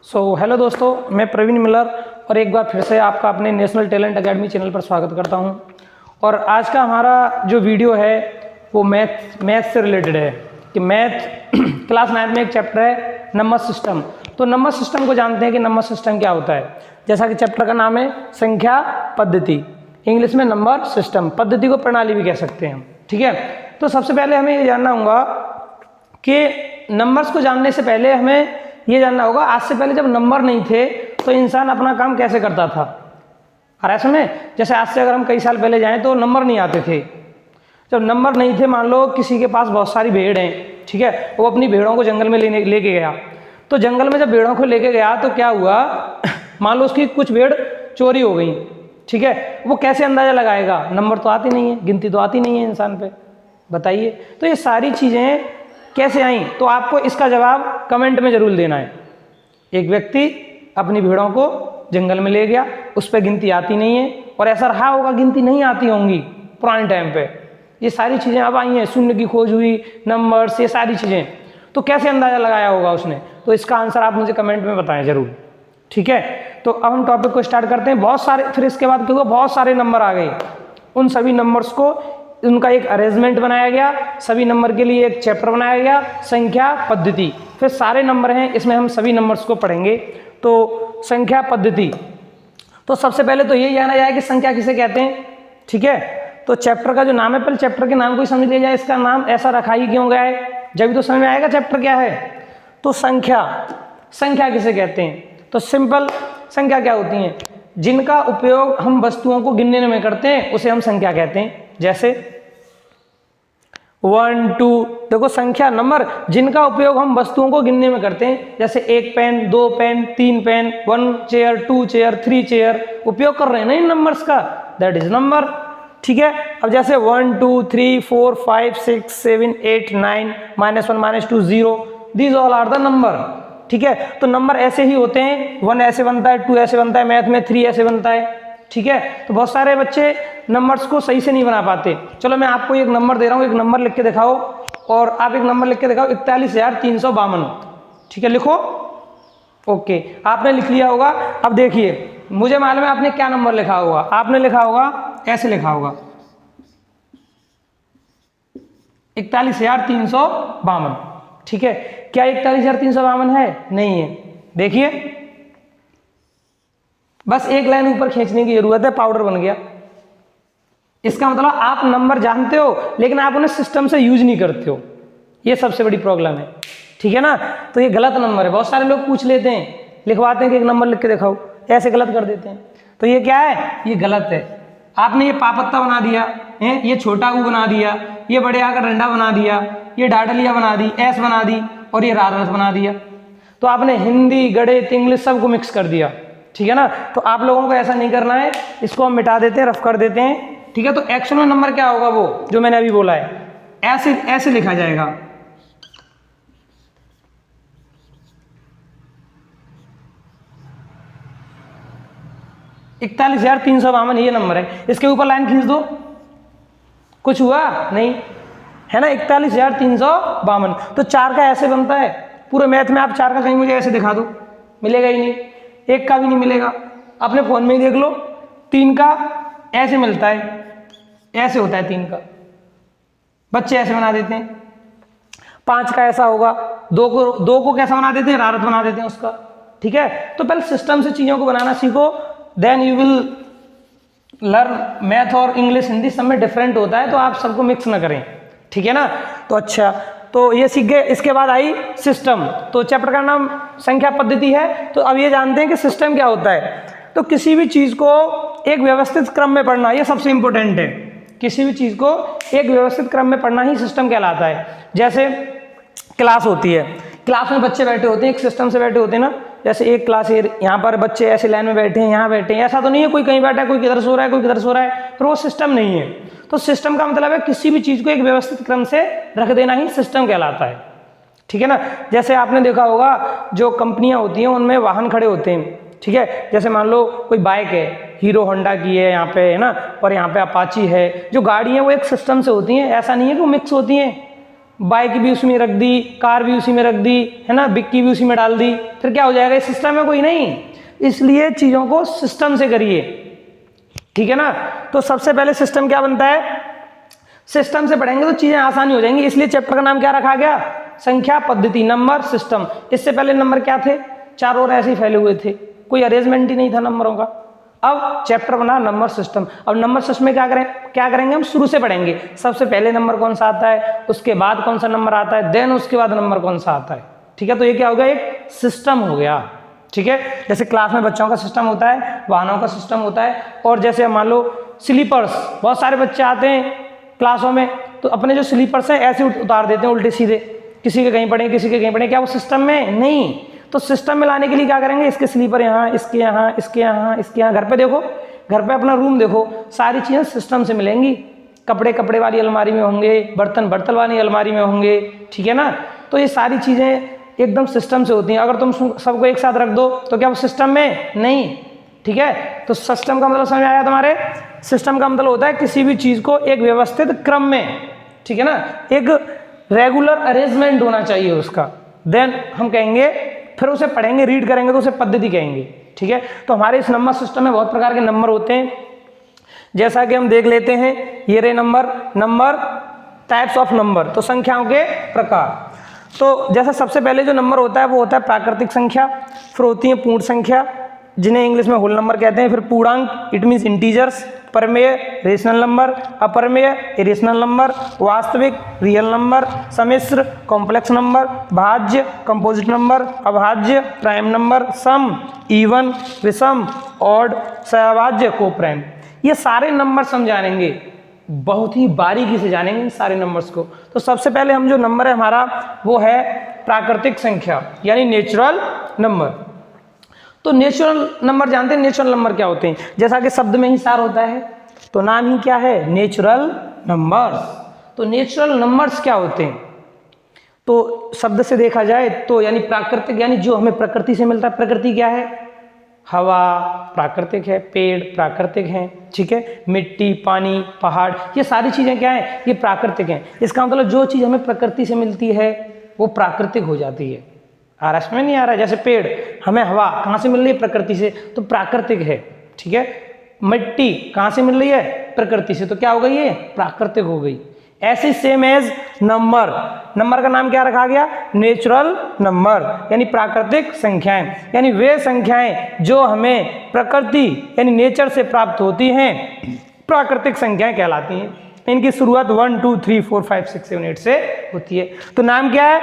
Hello दोस्तों, मैं Praveen Miller और एक बार फिर से आपका अपने नेशनल टैलेंट एकेडमी चैनल पर स्वागत करता हूं। और आज का हमारा जो वीडियो है वो मैथ से रिलेटेड है कि मैथ क्लास 9 में एक चैप्टर है नंबर सिस्टम। तो नंबर सिस्टम को जानते हैं कि नंबर सिस्टम क्या होता है। जैसा कि चैप्टर का नाम है संख्या पद्धति, इंग्लिश में नंबर सिस्टम, पद्धति को प्रणाली भी कह सकते हैं। ठीक है, तो सबसे पहले हमें ये जानना होगा कि नंबर्स को जानने से पहले हमें ये जानना होगा आज से पहले जब नंबर नहीं थे तो इंसान अपना काम कैसे करता था। और ऐसे में जैसे आज से अगर हम कई साल पहले जाएं तो नंबर नहीं आते थे। जब नंबर नहीं थे, मान लो किसी के पास बहुत सारी भेड़ हैं, ठीक है, वो अपनी भेड़ों को जंगल में लेके गया। तो जंगल में जब भेड़ों को लेके गया तो क्या हुआ, मान लो उसकी कुछ भेड़ चोरी हो गई, ठीक है, वो कैसे अंदाजा लगाएगा, नंबर तो आती नहीं है, गिनती तो आती नहीं है इंसान पे, बताइए। तो ये सारी चीज़ें कैसे आई, तो आपको इसका जवाब कमेंट में जरूर देना है। एक व्यक्ति अपनी भेड़ों को जंगल में ले गया, उस पर गिनती आती नहीं है, और ऐसा रहा होगा गिनती नहीं आती होंगी पुराने टाइम पे। ये सारी चीज़ें अब आई हैं, शून्य की खोज हुई, नंबर्स, ये सारी चीज़ें, तो कैसे अंदाज़ा लगाया होगा उसने। तो इसका आंसर आप मुझे कमेंट में बताएं जरूर, ठीक है। तो अब हम टॉपिक को स्टार्ट करते हैं। बहुत सारे, फिर इसके बाद क्या हुआ, बहुत सारे नंबर आ गए। उन सभी नंबर्स को, उनका एक अरेंजमेंट बनाया गया, सभी नंबर के लिए एक चैप्टर बनाया गया, संख्या पद्धति। फिर सारे नंबर हैं, इसमें हम सभी नंबर्स को पढ़ेंगे। तो संख्या पद्धति, तो सबसे पहले तो ये जाना जाए कि संख्या किसे कहते हैं, ठीक है। तो चैप्टर का जो नाम है, पहले चैप्टर के नाम को ही समझ लिया जाए, इसका नाम ऐसा रखा ही क्यों गया है, जब तो समझ में आएगा चैप्टर क्या है। तो संख्या किसे कहते हैं, तो सिंपल, संख्या क्या होती हैं, जिनका उपयोग हम वस्तुओं को गिनने में करते हैं उसे हम संख्या कहते हैं। जैसे 1 2, देखो संख्या नंबर जिनका उपयोग हम वस्तुओं को गिनने में करते हैं, जैसे 1 pen, 2 pen, 3 pen, 1 chair, 2 chair, 3 chair, उपयोग कर रहे हैं ना इन नंबर्स का, दैट इज नंबर, ठीक है। अब जैसे 1 2 3 4 5 6 7 8 9 -1 -2 0, these all are the number, ठीक है। तो नंबर ऐसे ही होते हैं, 1 ऐसे बनता है, 2 ऐसे बनता है, मैथ में 3 ऐसे बनता है, ठीक है। तो बहुत सारे बच्चे नंबर्स को सही से नहीं बना पाते। चलो मैं आपको एक नंबर दे रहा हूँ, एक नंबर लिख के दिखाओ, और आप एक नंबर लिख के दिखाओ, 41,352, ठीक है, लिखो। ओके, आपने लिख लिया होगा। अब देखिए, मुझे मालूम है आपने क्या नंबर लिखा होगा, आपने लिखा होगा, ऐसे लिखा होगा 41,352, ठीक है। क्या 41,352 है? नहीं है। देखिए, बस एक लाइन ऊपर खींचने की जरूरत है, पाउडर बन गया। इसका मतलब आप नंबर जानते हो लेकिन आप उन्हें सिस्टम से यूज नहीं करते हो, ये सबसे बड़ी प्रॉब्लम है, ठीक है ना। तो ये गलत नंबर है। बहुत सारे लोग पूछ लेते हैं, लिखवाते हैं कि एक नंबर लिख के दिखाओ, ऐसे गलत कर देते हैं। तो ये क्या है, ये गलत है। आपने ये पापत्ता बना दिया है, ये छोटा ऊ बना दिया, ये बड़े आकर डंडा बना दिया, ये डाडलिया बना दी, ऐस बना दी, और ये रात बना दिया। तो आपने हिंदी, गणित, इंग्लिश सबको मिक्स कर दिया, ठीक है ना। तो आप लोगों को ऐसा नहीं करना है, इसको हम मिटा देते हैं, रफ कर देते हैं, ठीक है। तो एक्चुअल में नंबर क्या होगा, वो जो मैंने अभी बोला है, ऐसे लिखा जाएगा। (41,352) ये नंबर है। इसके ऊपर लाइन खींच दो, कुछ हुआ नहीं है ना, 41,352। तो 4 का ऐसे बनता है, पूरे मैथ में आप 4 का कहीं मुझे ऐसे दिखा दो, मिलेगा ही नहीं, 1 का भी नहीं मिलेगा। अपने फोन में ही देख लो, 3 का ऐसे मिलता है, ऐसे होता है 3 का, बच्चे ऐसे बना देते हैं। 5 का ऐसा होगा, 2 को कैसा बना देते हैं, रारत बना देते हैं उसका, ठीक है। तो पहले सिस्टम से चीज़ों को बनाना सीखो, then you will learn math. और इंग्लिश, हिंदी सब में डिफरेंट होता है, तो आप सबको मिक्स ना करें, ठीक है ना। तो अच्छा, तो ये सीख गए। इसके बाद आई सिस्टम। तो चैप्टर का नाम संख्या पद्धति है। तो अब ये जानते हैं कि सिस्टम क्या होता है। तो किसी भी चीज़ को एक व्यवस्थित क्रम में पढ़ना, ये सबसे इंपॉर्टेंट है। किसी भी चीज़ को एक व्यवस्थित क्रम में पढ़ना ही सिस्टम कहलाता है। जैसे क्लास होती है, क्लास में बच्चे बैठे होते हैं, एक सिस्टम से बैठे होते हैं ना। जैसे एक क्लास, यहाँ पर बच्चे ऐसे लाइन में बैठे हैं, यहाँ बैठे हैं, ऐसा तो नहीं है कोई कहीं बैठा है, कोई किधर सो रहा है, कोई किधर सो रहा है, पर वो सिस्टम नहीं है। तो सिस्टम का मतलब है किसी भी चीज़ को एक व्यवस्थित क्रम से रख देना ही सिस्टम कहलाता है, ठीक है ना। जैसे आपने देखा होगा, जो कंपनियां होती हैं उनमें वाहन खड़े होते हैं, ठीक है। जैसे मान लो कोई बाइक है, हीरो होंडा की है यहाँ पे, है ना, और यहाँ पे अपाची है। जो गाड़ी है वो एक सिस्टम से होती हैं, ऐसा नहीं है कि वो मिक्स होती हैं, बाइक भी उसी में रख दी, कार भी उसी में रख दी, है ना, बिक्की भी उसी में डाल दी, फिर क्या हो जाएगा? ये सिस्टम है कोई नहीं। इसलिए चीज़ों को सिस्टम से करिए, ठीक है ना। तो सबसे पहले सिस्टम क्या बनता है? सिस्टम से पढ़ेंगे तो चीज़ें आसानी हो जाएंगी। इसलिए चैप्टर का नाम क्या रखा गया? संख्या पद्धति, नंबर सिस्टम। इससे पहले नंबर क्या थे? चारों ओर ऐसे ही फैले हुए थे, कोई अरेंजमेंट ही नहीं था नंबरों का। अब चैप्टर बना नंबर सिस्टम। अब नंबर सिस्टम में क्या करेंगे हम? शुरू से पढ़ेंगे। सबसे पहले नंबर कौन सा आता है, उसके बाद कौन सा नंबर आता है, देन उसके बाद नंबर कौन सा आता है, ठीक है। तो ये क्या हो गया? एक सिस्टम हो गया, ठीक है। जैसे क्लास में बच्चों का सिस्टम होता है, वाहनों का सिस्टम होता है, और जैसे मान लो स्लीपर्स, बहुत सारे बच्चे आते हैं क्लासों में तो अपने जो स्लीपर्स हैं ऐसे उतार देते हैं उल्टे सीधे, किसी के कहीं पड़े, किसी के कहीं पड़े। क्या वो सिस्टम में? नहीं। तो सिस्टम में लाने के लिए क्या करेंगे? इसके स्लीपर यहाँ, इसके यहाँ, इसके यहाँ, इसके यहाँ। घर पे देखो, घर पे अपना रूम देखो, सारी चीज़ें सिस्टम से मिलेंगी। कपड़े कपड़े वाली अलमारी में होंगे, बर्तन बर्तन वाली अलमारी में होंगे, ठीक है ना। तो ये सारी चीज़ें एकदम सिस्टम से होती हैं। अगर तुम सबको एक साथ रख दो तो क्या वो सिस्टम में? नहीं, ठीक है। तो सिस्टम का मतलब समझ आया तुम्हारे? सिस्टम का मतलब होता है किसी भी चीज़ को एक व्यवस्थित क्रम में, ठीक है ना, एक रेगुलर अरेंजमेंट होना चाहिए उसका। देन हम कहेंगे, फिर उसे पढ़ेंगे, रीड करेंगे तो उसे पद्धति कहेंगे, ठीक है। तो हमारे इस नंबर सिस्टम में बहुत प्रकार के नंबर होते हैं, जैसा कि हम देख लेते हैं। ये रहे नंबर टाइप्स ऑफ नंबर, तो संख्याओं के प्रकार। तो जैसा सबसे पहले जो नंबर होता है वो होता है प्राकृतिक संख्या, फिर होती है पूर्ण संख्या जिन्हें इंग्लिश में होल नंबर कहते हैं, फिर पूर्णांक इट मीन्स इंटीजर्स, परमेय रेशनल नंबर, अपरमेय इरेशनल नंबर, वास्तविक रियल नंबर, सम्मिश्र कॉम्प्लेक्स नंबर, भाज्य कंपोजिट नंबर, अभाज्य प्राइम नंबर, सम इवन विषम ऑड सहभाज्य को प्राइम। ये सारे नंबर हम जानेंगे, बहुत ही बारीकी से जानेंगे इन सारे नंबर्स को। तो सबसे पहले हम जो नंबर है हमारा वो है प्राकृतिक संख्या यानी नेचुरल नंबर। तो नेचुरल नंबर जानते हैं? नेचुरल नंबर क्या होते हैं? जैसा कि शब्द में ही सार होता है, तो नाम ही क्या है? Natural numbers. तो नेचुरल नंबर्स क्या होते हैं? तो शब्द से देखा जाए तो यानी प्राकृतिक, यानी जो हमें प्रकृति से मिलता है। प्रकृति क्या है? हवा प्राकृतिक है, पेड़ प्राकृतिक हैं, ठीक है, मिट्टी, पानी, पहाड़, ये सारी चीज़ें क्या हैं? ये प्राकृतिक हैं। इसका मतलब जो चीज़ हमें प्रकृति से मिलती है वो प्राकृतिक हो जाती है। आ रहा में नहीं आ रहा है? जैसे पेड़, हमें हवा कहाँ से मिल रही है? प्रकृति से, तो प्राकृतिक है, ठीक है। मिट्टी कहाँ से मिल रही है? प्रकृति से, तो क्या हो गई? ये प्राकृतिक हो गई। ऐसे सेम एज नंबर, नंबर का नाम क्या रखा गया? नेचुरल नंबर यानी प्राकृतिक संख्याएं, यानी वे संख्याएं जो हमें प्रकृति यानी नेचर से प्राप्त होती हैं प्राकृतिक संख्याएं कहलाती हैं। इनकी शुरुआत 1 2 3 4 5 6 7 8 से होती है। तो नाम क्या है?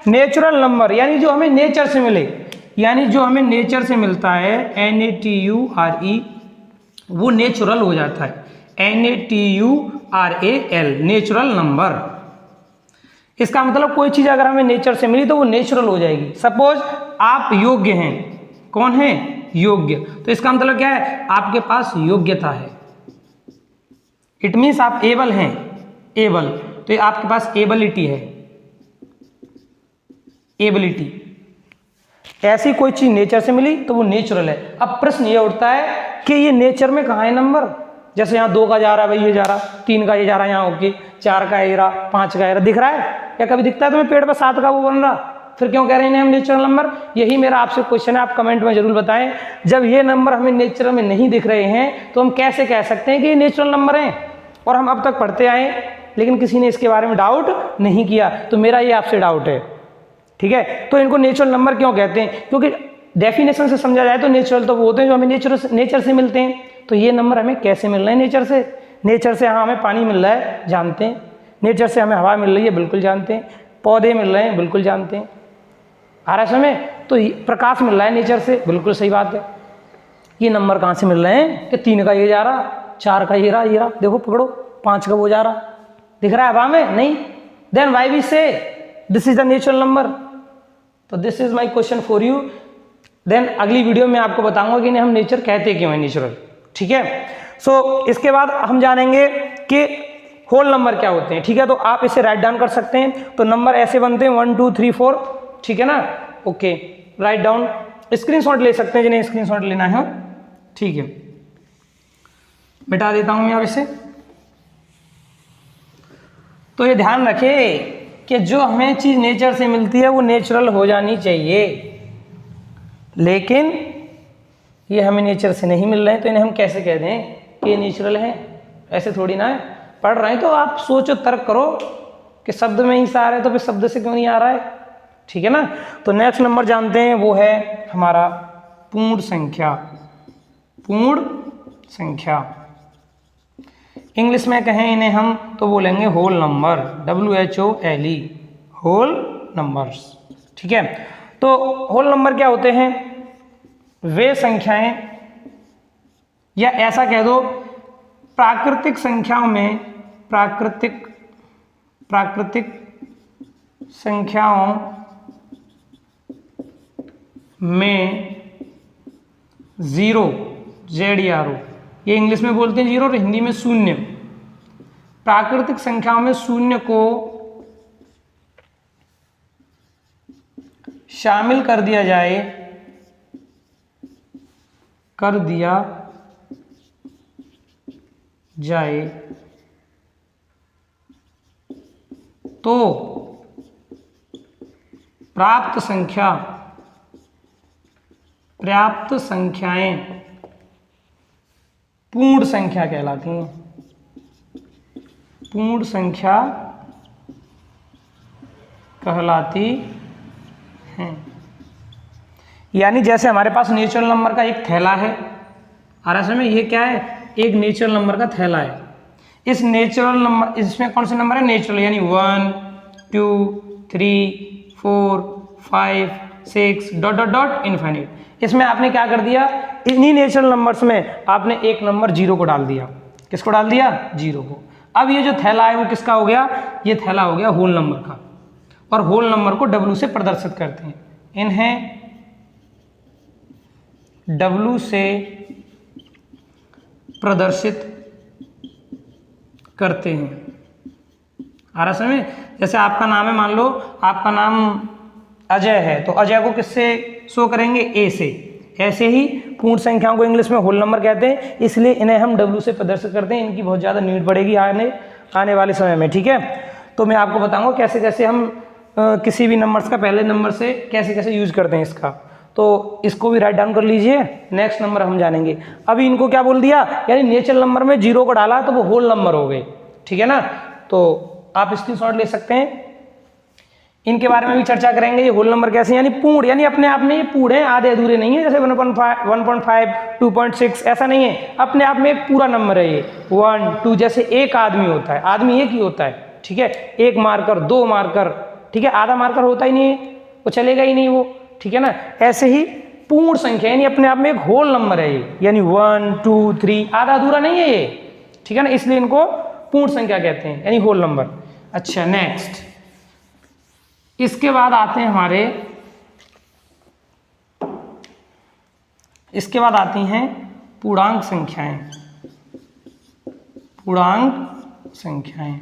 नेचुरल नंबर, यानी जो हमें नेचर से मिले, यानी जो हमें नेचर से मिलता है NATURE, वो नेचुरल हो जाता है। NATURAL natural number. इसका मतलब कोई चीज़ अगर हमें नेचर से मिली तो वो नेचुरल हो जाएगी। सपोज आप योग्य हैं, कौन है? योग्य, तो इसका मतलब क्या है? आपके पास योग्यता है, इट मीन्स आप एबल हैं, एबल, तो ये आपके पास एबिलिटी है, एबिलिटी। ऐसी कोई चीज नेचर से मिली तो वो नेचुरल है। अब प्रश्न ये उठता है कि ये नेचर में कहाँ है नंबर? जैसे यहाँ 2 का जा रहा है, भाई ये जा रहा, 3 का ये जा रहा, यहाँ ओके, 4 का ये रहा, 5 का ये रहा, दिख रहा है क्या? कभी दिखता है तुम्हें पेड़ पर 7 का वो बन रहा? फिर क्यों कह रहे हैं हम नेचुरल नंबर? यही मेरा आपसे क्वेश्चन है, आप कमेंट में जरूर बताएं। जब ये नंबर हमें नेचर में नहीं दिख रहे हैं तो हम कैसे कह सकते हैं कि ये नेचुरल नंबर हैं? और हम अब तक पढ़ते आए लेकिन किसी ने इसके बारे में डाउट नहीं किया, तो मेरा ये आपसे डाउट है, ठीक है। तो इनको नेचुरल नंबर क्यों कहते हैं? क्योंकि डेफिनेशन से समझा जाए तो नेचुरल तो वो होते हैं जो हमें नेचर से मिलते हैं। तो ये नंबर हमें कैसे मिल रहे हैं? नेचर से। नेचर से हाँ हमें पानी मिल रहा है, जानते हैं। नेचर से हमें हवा मिल रही है, बिल्कुल जानते हैं। पौधे मिल रहे हैं, बिल्कुल जानते हैं। आ रहा है समय? तो प्रकाश मिल रहा है नेचर से, बिल्कुल सही बात है। ये नंबर कहाँ से मिल रहे हैं कि 3 का ये जा रहा, 4 का ये रहा, देखो पकड़ो, 5 का वो जा रहा, दिख रहा है हवा में? नहीं। Then why we say this is the natural number? तो this is my question for you. Then अगली वीडियो में आपको बताऊंगा कि हम नेचर कहते क्यों है नेचुरल, ठीक है। सो इसके बाद हम जानेंगे कि होल नंबर क्या होते हैं, ठीक है। तो आप इसे राइट डाउन कर सकते हैं। तो नंबर ऐसे बनते हैं 1 2 3 4, ठीक है ना, ओके, राइट डाउन। स्क्रीनशॉट ले सकते हैं जिन्हें स्क्रीनशॉट लेना है, ठीक है। मिटा देता हूं मैं अब इसे। तो ये ध्यान रखें कि जो हमें चीज़ नेचर से मिलती है वो नेचुरल हो जानी चाहिए, लेकिन ये हमें नेचर से नहीं मिल रहे हैं तो इन्हें हम कैसे कह दें कि ये नेचुरल है? ऐसे थोड़ी ना है। पढ़ रहे हैं तो आप सोचो, तर्क करो कि शब्द में ही सार है तो फिर शब्द से क्यों नहीं आ रहा है, ठीक है ना। तो नेक्स्ट नंबर जानते हैं, वो है हमारा पूर्ण संख्या। पूर्ण संख्या इंग्लिश में कहें इन्हें हम तो बोलेंगे whole number, WHOLE, whole numbers, ठीक है। तो होल नंबर क्या होते हैं? वे संख्याएं, या ऐसा कह दो प्राकृतिक संख्याओं में, प्राकृतिक संख्याओं में जीरो, ZERO, ये इंग्लिश में बोलते हैं जीरो और हिंदी में शून्य। प्राकृतिक संख्याओं में शून्य को शामिल कर दिया जाए तो पर्याप्त संख्याएं पूर्ण संख्या कहलाती हैं। पूर्ण संख्या कहलाती हैं। यानी जैसे हमारे पास नेचुरल नंबर का एक थैला है, और असल में ये क्या है? एक नेचुरल नंबर का थैला है। इस नेचुरल नंबर, इसमें कौन से नंबर है? नेचुरल, यानी 1 2 3 4 5 6 डॉट डॉट डॉट इनफाइनाइट। इसमें आपने क्या कर दिया? इन्हीं नेचुरल नंबर्स में आपने एक नंबर जीरो को डाल दिया। किसको डाल दिया? जीरो को। अब ये जो थैला है वो किसका हो गया? ये थैला हो गया होल नंबर का, और होल नंबर को W से प्रदर्शित करते हैं। इन्हें W से प्रदर्शित करते हैं। आ रहा समझ? जैसे आपका नाम है, मान लो आपका नाम अजय है, तो अजय को किससे शो करेंगे? A से। ऐसे ही पूर्ण संख्याओं को इंग्लिश में होल नंबर कहते हैं, इसलिए इन्हें हम W से प्रदर्शित करते हैं। इनकी बहुत ज़्यादा नीड पड़ेगी आने वाले समय में, ठीक है। तो मैं आपको बताऊंगा कैसे कैसे हम किसी भी नंबर्स का पहले नंबर से कैसे कैसे यूज करते हैं इसका। तो इसको भी राइट डाउन कर लीजिए। नेक्स्ट नंबर हम जानेंगे। अभी इनको क्या बोल दिया? यानी नेचुरल नंबर में जीरो को डाला तो वो होल नंबर हो गए, ठीक है ना। तो आप स्क्रीनशॉट ले सकते हैं। इनके बारे में भी चर्चा करेंगे। ये होल नंबर कैसे, यानी पूर्ण, यानी अपने आप में ये पूर्ण है, आधे अधूरे नहीं है। जैसे 1.5 2.6 ऐसा नहीं है, अपने आप में एक पूरा नंबर है ये। 1 2, जैसे एक आदमी होता है, आदमी एक ही होता है, ठीक है। एक मार्कर, दो मार्कर, ठीक है। आधा मार्कर होता ही नहीं है, वो चलेगा ही नहीं वो, ठीक है ना। ऐसे ही पूर्ण संख्या यानी अपने आप में एक होल नंबर है ये, यानी 1 2 3, आधा अधूरा नहीं है ये, ठीक है ना। इसलिए इनको पूर्ण संख्या कहते हैं, यानी होल नंबर। अच्छा, नेक्स्ट इसके बाद आते हैं इसके बाद आती हैं पूर्णांक संख्याएं। पूर्णांक संख्याएं,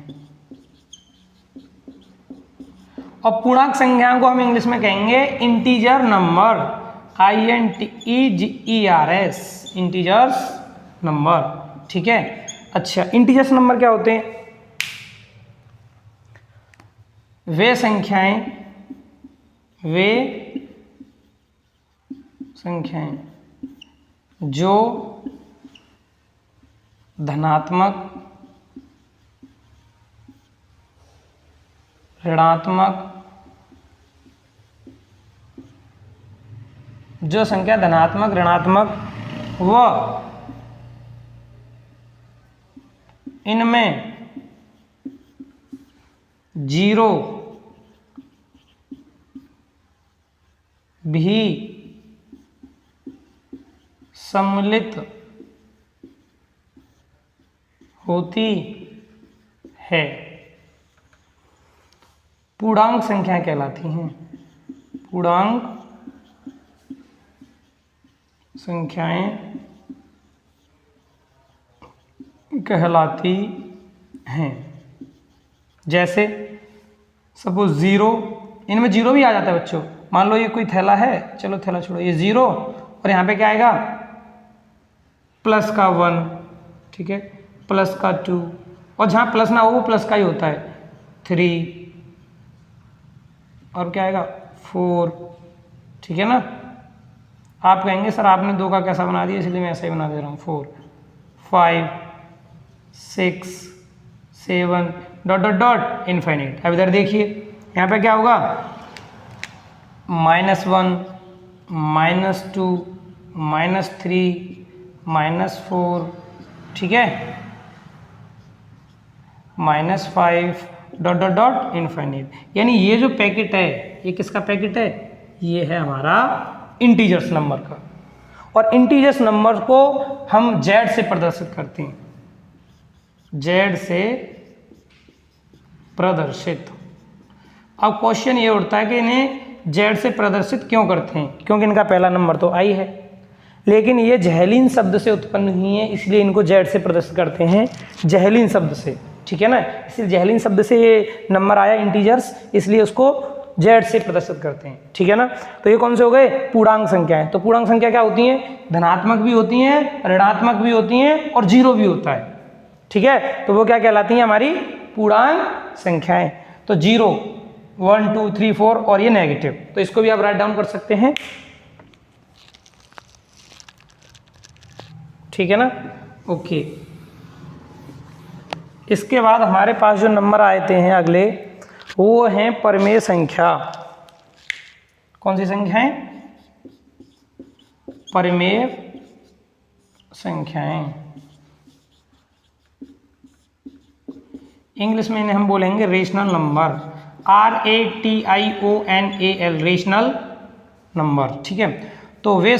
और पूर्णांक संख्याओं को हम इंग्लिश में कहेंगे integer number, INTEGERS, integers number, ठीक है। अच्छा, इंटीजर्स नंबर क्या होते हैं? वे संख्याएं जो धनात्मक, ऋणात्मक, जो संख्या धनात्मक, ऋणात्मक व इनमें जीरो भी सम्मिलित होती है, पूर्णांक संख्याएं कहलाती हैं। पूर्णांक संख्याएं कहलाती हैं। जैसे सपोज जीरो, इनमें जीरो भी आ जाता है बच्चों। मान लो ये कोई थैला है, चलो थैला छोड़ो, ये जीरो, और यहाँ पे क्या आएगा? प्लस का 1, ठीक है, प्लस का 2, और जहाँ प्लस ना हो वो प्लस का ही होता है, 3 और क्या आएगा 4, ठीक है ना। आप कहेंगे सर आपने 2 का कैसा बना दिया, इसलिए मैं ऐसा ही बना दे रहा हूँ। 4 5 6 7 डॉट डॉट डॉट इनफाइनाइट। अब इधर देखिए यहाँ पे क्या होगा, -1 -2 -3 -4, ठीक है, -5 डॉट डॉट डॉट इनफाइनाइट। यानी ये जो पैकेट है ये किसका पैकेट है, ये है हमारा इंटीजर्स नंबर का। और इंटीजर्स नंबर को हम जेड से प्रदर्शित करते हैं, जेड से प्रदर्शित। अब क्वेश्चन ये उठता है कि इन्हें जेड से प्रदर्शित क्यों करते हैं, क्योंकि इनका पहला नंबर तो आई है, लेकिन ये जहलीन शब्द से उत्पन्न हुई है, इसलिए इनको जेड से प्रदर्शित करते हैं, जहलीन शब्द से, ठीक है ना। इसलिए जहलीन शब्द से ये नंबर आया इंटीजर्स, इसलिए उसको जेड से प्रदर्शित करते हैं, ठीक है ना। तो ये कौन से हो गए, पूर्णांक संख्याएं। तो पूर्णांक संख्या क्या होती हैं, धनात्मक भी होती हैं, ऋणात्मक भी होती हैं और जीरो भी होता है, ठीक है। तो वो क्या कहलाती हैं, हमारी पूर्णांक संख्याएं। तो 0 1 2 3 4 और ये नेगेटिव, तो इसको भी आप राइट डाउन कर सकते हैं, ठीक है ना। ओके, इसके बाद हमारे पास जो नंबर आते हैं अगले, वो हैं परमेय संख्या। कौन सी संख्या है, परमेय संख्याएं। इंग्लिश में इन्हें हम बोलेंगे rational number, RATIONAL, rational number, ठीक है। तो वे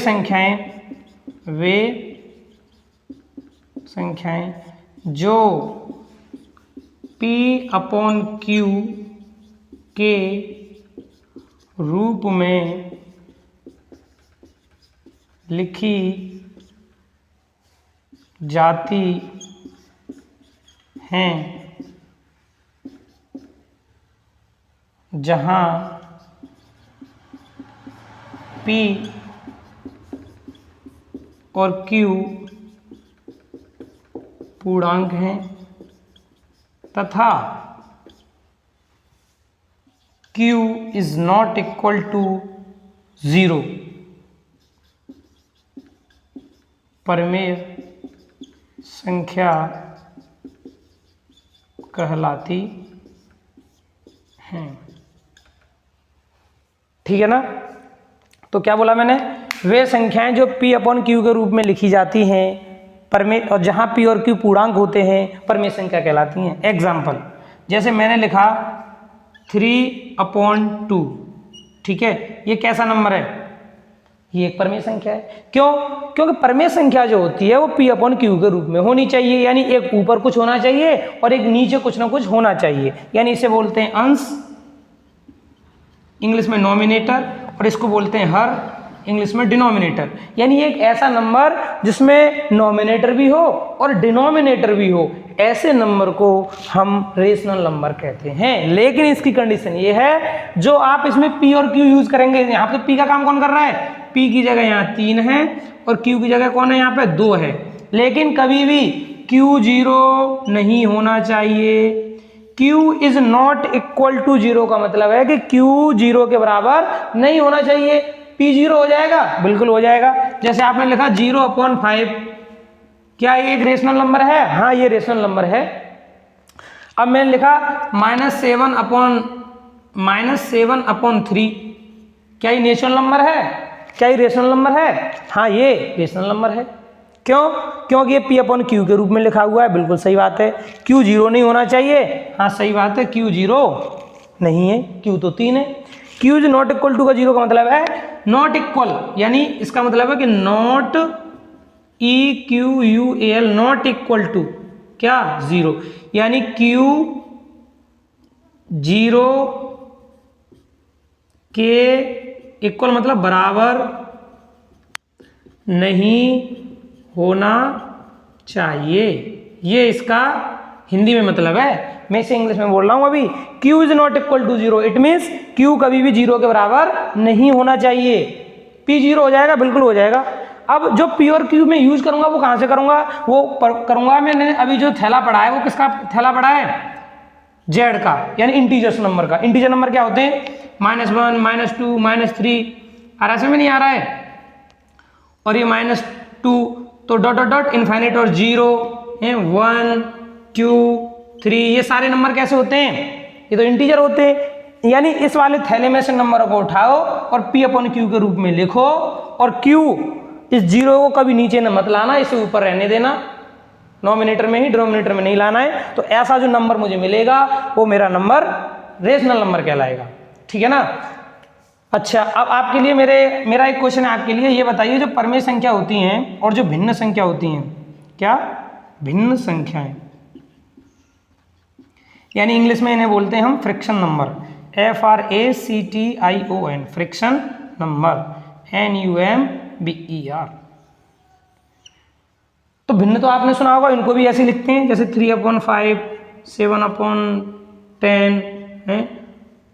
संख्याएं जो P/Q के रूप में लिखी जाती हैं, जहां P और Q पूर्णांक हैं तथा Q is not equal to 0, परमेय संख्या कहलाती हैं, ठीक है ना। तो क्या बोला मैंने, वे संख्याएं जो P/Q के रूप में लिखी जाती हैं परमेय, और जहां P और Q पूर्णांक होते हैं, परमेय संख्या कहलाती हैं। एग्जाम्पल, जैसे मैंने लिखा 3/2, ठीक है, ये कैसा नंबर है, ये एक परमेय संख्या है। क्यों, क्योंकि परमेय संख्या जो होती है वो P/Q के रूप में होनी चाहिए, यानी एक ऊपर कुछ होना चाहिए और एक नीचे कुछ ना कुछ होना चाहिए, यानी इसे बोलते हैं अंश, इंग्लिश में नॉमिनेटर, और इसको बोलते हैं हर, इंग्लिश में डिनोमिनेटर। यानी एक ऐसा नंबर जिसमें नॉमिनेटर भी हो और डिनोमिनेटर भी हो, ऐसे नंबर को हम रेशनल नंबर कहते हैं। लेकिन इसकी कंडीशन ये है, जो आप इसमें P और Q यूज करेंगे, यहाँ पे P का काम कौन कर रहा है, P की जगह यहाँ 3 है और Q की जगह कौन है, यहाँ पे 2 है। लेकिन कभी भी Q 0 नहीं होना चाहिए। Q is not equal to 0 का मतलब है कि Q 0 के बराबर नहीं होना चाहिए। P 0 हो जाएगा, बिल्कुल हो जाएगा। जैसे आपने लिखा 0/5, क्या ये एक रेशनल नंबर है, हाँ ये रेशनल नंबर है। अब मैंने लिखा -7/3, क्या ये नेचुरल नंबर है, क्या ये रेशनल नंबर है, हाँ ये रेशनल नंबर है। क्यों, क्योंकि ये P/Q के रूप में लिखा हुआ है, बिल्कुल सही बात है। Q 0 नहीं होना चाहिए, हाँ सही बात है, Q 0 नहीं है, Q तो 3 है। Q is not equal to का 0 का मतलब है नॉट इक्वल, यानी इसका मतलब है कि not EQUAL, not equal to क्या 0, यानी Q 0 के इक्वल मतलब बराबर नहीं होना चाहिए, ये इसका हिंदी में मतलब है। मैं इसे इंग्लिश में बोल रहा हूं अभी। Q is not equal to 0, it means Q कभी भी 0 के बराबर नहीं होना चाहिए। P 0 हो जाएगा, बिल्कुल हो जाएगा। अब जो P और Q में यूज करूंगा वो कहां से करूंगा, वो करूंगा मैंने अभी जो थैला पढ़ा है, वो किसका थैला पढ़ा है, Z का, यानी इंटीजर्स नंबर का। इंटीजर नंबर क्या होते हैं, -1 -2 -3 आ रहा है, समझ नहीं आ रहा है? और ये -2 तो डॉट डॉट डॉट इनफाइनाइट और 0 है, 1 2 3 ये सारे नंबर कैसे होते हैं? ये तो इंटीजर होते हैं। यानी इस वाले थैले में से नंबरों को उठाओ और P/Q के रूप में लिखो, और Q इस 0 को कभी नीचे न मत लाना, इसे ऊपर रहने देना, नोमिनेटर में ही डिनोमिनेटर में नहीं लाना है। तो ऐसा जो नंबर मुझे मिलेगा वो मेरा नंबर रेशनल नंबर कहलाएगा, ठीक है ना? अच्छा, अब आपके लिए मेरा एक क्वेश्चन है आपके लिए, ये बताइए जो परमेय संख्या होती हैं और जो भिन्न संख्या होती हैं, क्या भिन्न संख्याएं, यानी इंग्लिश में इन्हें बोलते हैं हम friction number, FRACTION, friction number, NUMBER। तो भिन्न तो आपने सुना होगा, इनको भी ऐसे लिखते हैं जैसे 3/5, 7/10 है,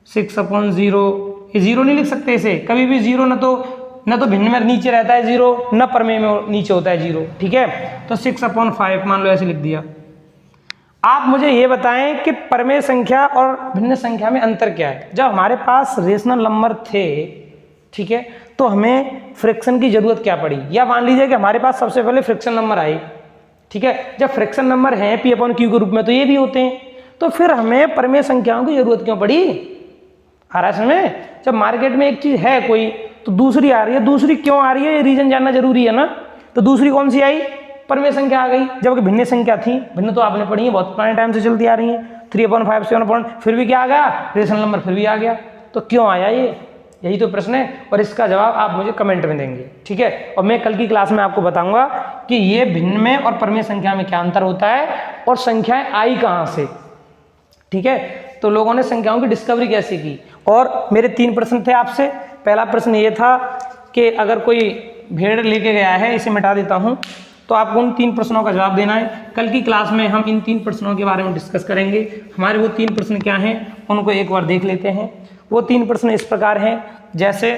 6/0। ये 0 नहीं लिख सकते इसे कभी भी, 0 न तो भिन्न में नीचे रहता है 0, न परमेय में नीचे होता है 0, ठीक है? तो 6/5 मान लो ऐसे लिख दिया। आप मुझे ये बताएं कि परमेय संख्या और भिन्न संख्या में अंतर क्या है? जब हमारे पास रेशनल नंबर थे, ठीक है, तो हमें फ्रिक्शन की जरूरत क्या पड़ी? या मान लीजिए कि हमारे पास सबसे पहले फ्रिक्शन नंबर आए, ठीक है, जब फ्रिक्शन नंबर है P/Q के रूप में तो ये भी होते हैं, तो फिर हमें परमेय संख्याओं की जरूरत क्यों पड़ी? आ रहा है समझ? जब मार्केट में एक चीज है कोई तो दूसरी आ रही है, दूसरी क्यों आ रही है ये रीजन जानना जरूरी है ना। तो दूसरी कौन सी आई? परमेय संख्या आ गई, जबकि भिन्न संख्या थी। भिन्न तो आपने पढ़ी है, बहुत पुराने टाइम से चलती आ रही है, 3/5 7/, फिर भी क्या आ गया? रेशनल नंबर फिर भी आ गया। तो क्यों आया ये? यही तो प्रश्न है, और इसका जवाब आप मुझे कमेंट में देंगे, ठीक है? और मैं कल की क्लास में आपको बताऊंगा कि ये भिन्न में और परमेय संख्या में क्या अंतर होता है और संख्याएं आई कहाँ से, ठीक है? तो लोगों ने संख्याओं की डिस्कवरी कैसे की। और मेरे 3 प्रश्न थे आपसे। पहला प्रश्न ये था कि अगर कोई भेड़ लेके गया है, इसे मिटा देता हूँ, तो आपको उन 3 प्रश्नों का जवाब देना है। कल की क्लास में हम इन 3 प्रश्नों के बारे में डिस्कस करेंगे। हमारे वो 3 प्रश्न क्या हैं उनको एक बार देख लेते हैं। वो 3 प्रश्न इस प्रकार हैं, जैसे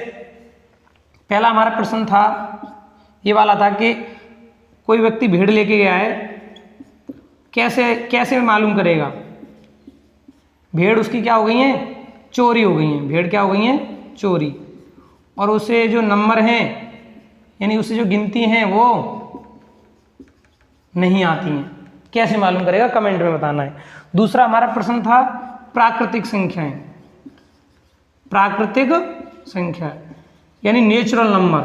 पहला हमारा प्रश्न था, ये वाला था कि कोई व्यक्ति भेड़ लेके गया है, कैसे मालूम करेगा? भेड़ उसकी क्या हो गई है? चोरी हो गई है। भेड़ क्या हो गई है? चोरी। और उसे जो नंबर हैं, यानी उसे जो गिनती हैं वो नहीं आती हैं, कैसे मालूम करेगा? कमेंट में बताना है। दूसरा हमारा प्रश्न था प्राकृतिक संख्याएं, प्राकृतिक संख्या यानी natural number,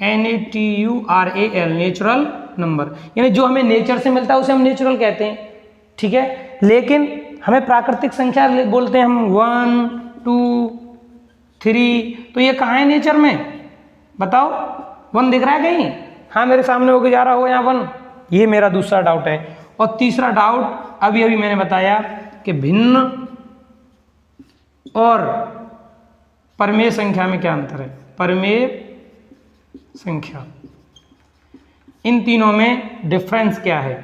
NATURAL, natural number, यानी जो हमें नेचर से मिलता है उसे हम नेचुरल कहते हैं, ठीक है? लेकिन हमें प्राकृतिक संख्या बोलते हैं हम 1 2 3। तो ये कहाँ है नेचर में? बताओ, 1 दिख रहा है कहीं? हाँ, मेरे सामने होके जा रहा हो यहाँ 1। ये मेरा दूसरा डाउट है। और तीसरा डाउट अभी मैंने बताया कि भिन्न और परमेय संख्या में क्या अंतर है। परमेय संख्या, इन तीनों में डिफरेंस क्या है?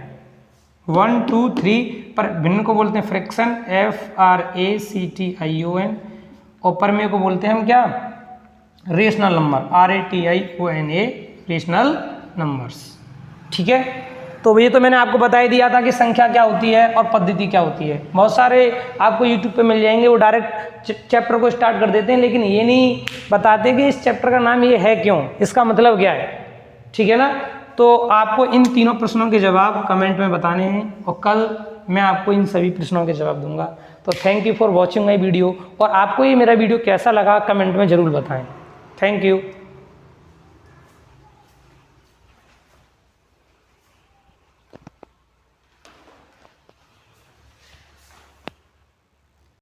1 2 3। पर भिन्न को बोलते हैं फ्रैक्शन, FRACTION, और परमेय को बोलते हैं हम क्या? Rational number, RATIONA, rational numbers, ठीक है? तो ये तो मैंने आपको बता ही दिया था कि संख्या क्या होती है और पद्धति क्या होती है। बहुत सारे आपको YouTube पे मिल जाएंगे, वो डायरेक्ट चैप्टर को स्टार्ट कर देते हैं, लेकिन ये नहीं बताते कि इस चैप्टर का नाम ये है क्यों, इसका मतलब क्या है, ठीक है ना? तो आपको इन तीनों प्रश्नों के जवाब कमेंट में बताने हैं, और कल मैं आपको इन सभी प्रश्नों के जवाब दूंगा। तो thank you for watching my video, और आपको ये मेरा वीडियो कैसा लगा कमेंट में ज़रूर बताएं। Thank you.